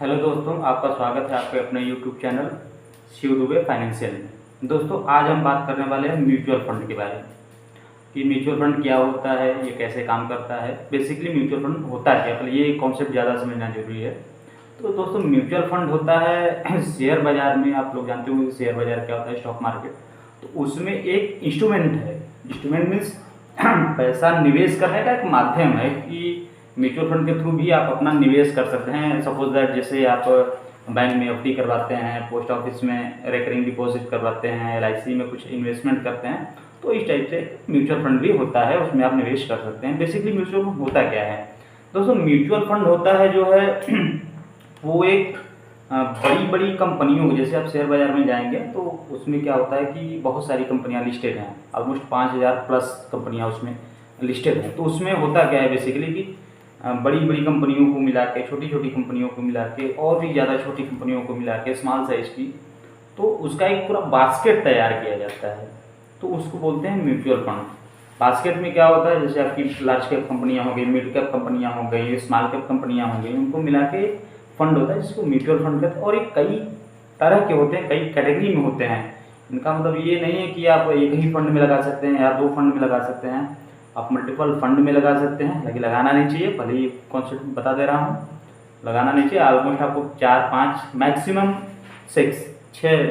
Hello दोस्तों, आपका स्वागत है आपके अपने YouTube channel Shiv Dubey financial में। दोस्तों, आज हम बात करने वाले हैं म्यूचुअल फंड के बारे में कि म्यूचुअल फंड क्या होता है, ये कैसे काम करता है। बेसिकली म्यूचुअल फंड होता है क्या, मतलब ये कॉन्सेप्ट ज़्यादा समझना जरूरी है। तो दोस्तों, म्यूचुअल फंड होता है शेयर बाजार में। आप लोग जानते होंगे शेयर बाजार क्या होता है, स्टॉक मार्केट। तो उसमें एक इंस्ट्रूमेंट है। इंस्ट्रूमेंट मीन्स पैसा निवेश करने का एक माध्यम है कि म्यूचुअल फंड के थ्रू भी आप अपना निवेश कर सकते हैं। सपोज दैट जैसे आप बैंक में एफडी करवाते हैं, पोस्ट ऑफिस में रिकरिंग डिपॉजिट करवाते हैं, एलआईसी में कुछ इन्वेस्टमेंट करते हैं, तो इस टाइप से म्यूचुअल फंड भी होता है, उसमें आप निवेश कर सकते हैं। बेसिकली म्यूचुअल फंड होता क्या है दोस्तों? म्यूचुअल फंड होता है जो है वो एक बड़ी बड़ी कंपनियों, जैसे आप शेयर बाजार में जाएंगे तो उसमें क्या होता है कि बहुत सारी कंपनियां लिस्टेड हैं, ऑलमोस्ट 5000 प्लस कंपनियां उसमें लिस्टेड हैं। तो उसमें होता क्या है बेसिकली कि बड़ी बड़ी कंपनियों को मिला के, छोटी छोटी कंपनियों को मिला के, और भी ज़्यादा छोटी कंपनियों को मिला के, स्मॉल साइज की, तो उसका एक पूरा बास्केट तैयार किया जाता है। तो उसको बोलते हैं म्यूचुअल फंड। बास्केट में क्या होता है, जैसे आपकी लार्ज कैप कंपनियां हो गई, मिड कैप कंपनियां हो गई, स्मॉल कैप कंपनियां हो गई, उनको मिला के फंड होता है जिसको म्यूचुअल फंड कहते हैं। और ये कई तरह के होते हैं, कई कैटेगरी में होते हैं। इनका मतलब ये नहीं है कि आप एक ही फंड में लगा सकते हैं या 2 फंड में लगा सकते हैं। आप मल्टीपल फंड में लगा सकते हैं, लेकिन लगाना नहीं चाहिए। भले ही कॉन्सेप्ट बता दे रहा हूँ, लगाना नहीं चाहिए। ऑलमोस्ट आपको 4-5 मैक्सिमम 6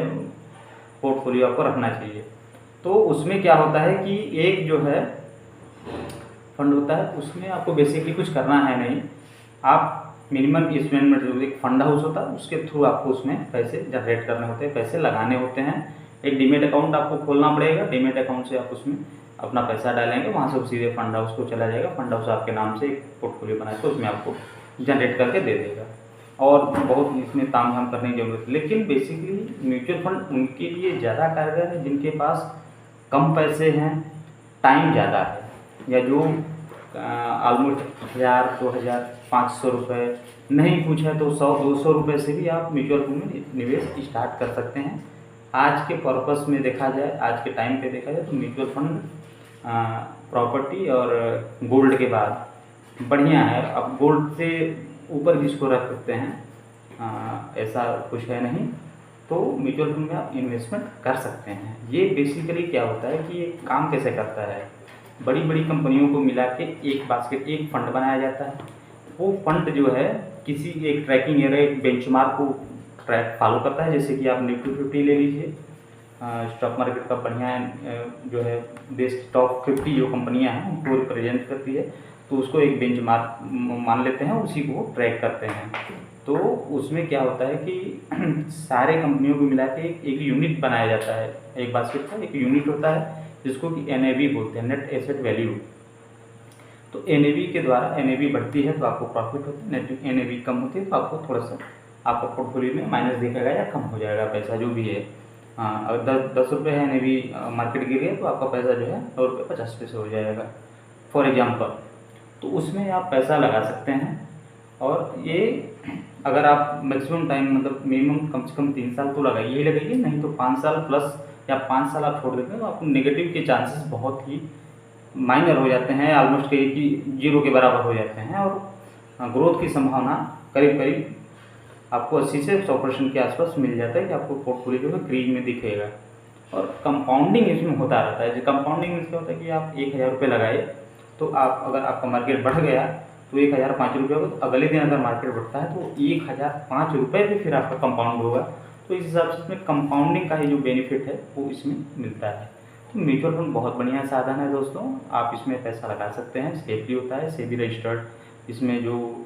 पोर्टफोलियो आपको रखना चाहिए। तो उसमें क्या होता है कि एक जो है फंड होता है, उसमें आपको बेसिकली कुछ करना है नहीं। आप मिनिमम इन्वेस्टमेंट जो एक फंड हाउस होता है उसके थ्रू आपको उसमें पैसे जनरेट करने होते हैं, पैसे लगाने होते हैं। एक डीमेट अकाउंट आपको खोलना पड़ेगा। डीमेट अकाउंट से आप उसमें अपना पैसा डालेंगे, वहाँ से सीधे फंड हाउस को चला जाएगा। फंड हाउस आपके नाम से एक पोर्टफोलियो बना के उसमें आपको जनरेट करके दे देगा, और बहुत इसमें ताम झाम करने की जरूरत है। लेकिन बेसिकली म्यूचुअल फंड उनके लिए ज़्यादा कारगर है जिनके पास कम पैसे हैं, टाइम ज़्यादा है, या जो ऑलमोस्ट 1000, 2000, 500 रुपये, नहीं कुछ है तो 100-200 रुपये से भी आप म्यूचुअल फंड में निवेश स्टार्ट कर सकते हैं। आज के पर्पस में देखा जाए, आज के टाइम पे देखा जाए तो म्यूचुअल फंड प्रॉपर्टी और गोल्ड के बाद बढ़िया है। अब गोल्ड से ऊपर भी इसको रख सकते हैं, ऐसा कुछ है नहीं। तो म्यूचुअल फंड में आप इन्वेस्टमेंट कर सकते हैं। ये बेसिकली क्या होता है कि ये काम कैसे करता है, बड़ी बड़ी कंपनियों को मिला के एक बास्केट, एक फंड बनाया जाता है। वो फंड जो है किसी एक ट्रैकिंग एरिया, एक बेंचमार्क को ट्रैक फॉलो करता है। जैसे कि आप निफ्टी 50 ले लीजिए, स्टॉक मार्केट का बढ़िया जो है बेस्ट टॉप 50 जो कंपनियां हैं उनको रिप्रेजेंट करती है। तो उसको एक बेंचमार्क मान लेते हैं, उसी को ट्रैक करते हैं। तो उसमें क्या होता है कि सारे कंपनियों को मिला के एक यूनिट बनाया जाता है। एक बास्केट का एक यूनिट होता है जिसको कि NAV बोलते हैं, नेट एसेट वैल्यू। तो NAV के द्वारा NAV बढ़ती है तो आपको प्रॉफिट होता है, NAV कम होती है तो आपको थोड़ा सा आपका पोर्टफोलियो में माइनस दिखेगा या कम हो जाएगा पैसा जो भी है। अगर 10 रुपये है NAV, मार्केट गिर गया तो आपका पैसा जो है 9.50 हो जाएगा फॉर एग्जाम्पल। तो उसमें आप पैसा लगा सकते हैं। और ये अगर आप मैक्सिमम टाइम, मतलब मिनिमम कम से कम 3 साल तो लगाइए ही लगाइए, नहीं तो 5 साल प्लस या 5 साल आप छोड़ देते हैं तो आपको नेगेटिव के चांसेस बहुत ही माइनर हो जाते हैं, ऑलमोस्ट कहीं कि 0 के बराबर हो जाते हैं। और ग्रोथ की संभावना करीब करीब आपको 80 से 100% के आसपास मिल जाता है कि आपको पोर्टफोलियो जो है ग्रीन में दिखेगा। और कंपाउंडिंग इसमें होता रहता है। जो कंपाउंडिंग में क्या होता है कि आप 1000 रुपये लगाए तो आप, अगर आपका मार्केट बढ़ गया तो 1005 रुपये होगा, तो अगले दिन अगर मार्केट बढ़ता है तो 1005 रुपये भी फिर आपका कंपाउंड होगा। तो इस हिसाब से इसमें कंपाउंडिंग का ही जो बेनिफिट है वो इसमें मिलता है। तो म्यूचुअल फंड बहुत बढ़िया साधन है दोस्तों, आप इसमें पैसा लगा सकते हैं। सेफली होता है, सेबी रजिस्टर्ड। इसमें जो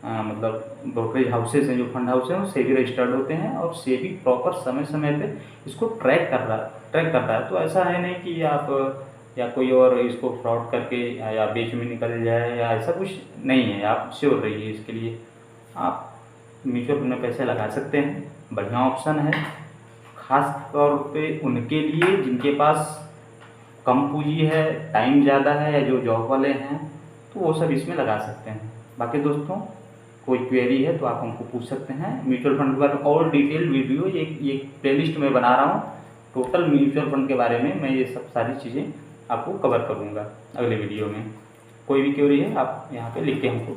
मतलब ब्रोकरेज हाउसेज हैं, जो फंड हाउस हैं, वो सेबी रजिस्टर्ड होते हैं, और सेबी प्रॉपर समय समय पे इसको ट्रैक करता है। तो ऐसा है नहीं कि आप या कोई और इसको फ्रॉड करके या बीच में निकल जाए, या ऐसा कुछ नहीं है। आप श्योर रहिए, इसके लिए आप म्यूचुअल फंड में पैसे लगा सकते हैं। बढ़िया ऑप्शन है, खास तौर पे उनके लिए जिनके पास कम पूंजी है, टाइम ज़्यादा है, या जो जॉब वाले हैं, तो वो सब इसमें लगा सकते हैं। बाकी दोस्तों, कोई क्वेरी है तो आप हमको पूछ सकते हैं। म्यूचुअल फंड के बारे में और डिटेल वीडियो ये प्लेलिस्ट में बना रहा हूँ। टोटल म्यूचुअल फंड के बारे में मैं ये सब सारी चीज़ें आपको कवर करूँगा अगले वीडियो में। कोई भी क्वेरी है आप यहाँ पे लिख के हमको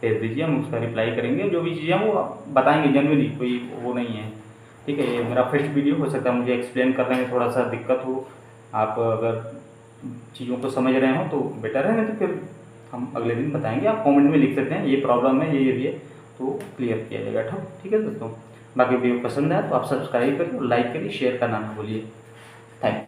भेज दीजिए, हम उसका रिप्लाई करेंगे। जो भी चीज़ें वो आप बताएंगे जनरली, कोई वो नहीं है, ठीक है। ये मेरा फर्स्ट वीडियो हो सकता है मुझे एक्सप्लेन करने में थोड़ा सा दिक्कत हो, आप अगर चीज़ों को समझ रहे हो तो बेटर है, नहीं तो फिर हम अगले दिन बताएंगे। आप कमेंट में लिख सकते हैं ये प्रॉब्लम है, ये भी है, तो क्लियर किया जाएगा। ठीक है दोस्तों, बाकी वीडियो पसंद है तो आप सब्सक्राइब करिए, लाइक करिए, शेयर करना ना भूलिए। Thank you.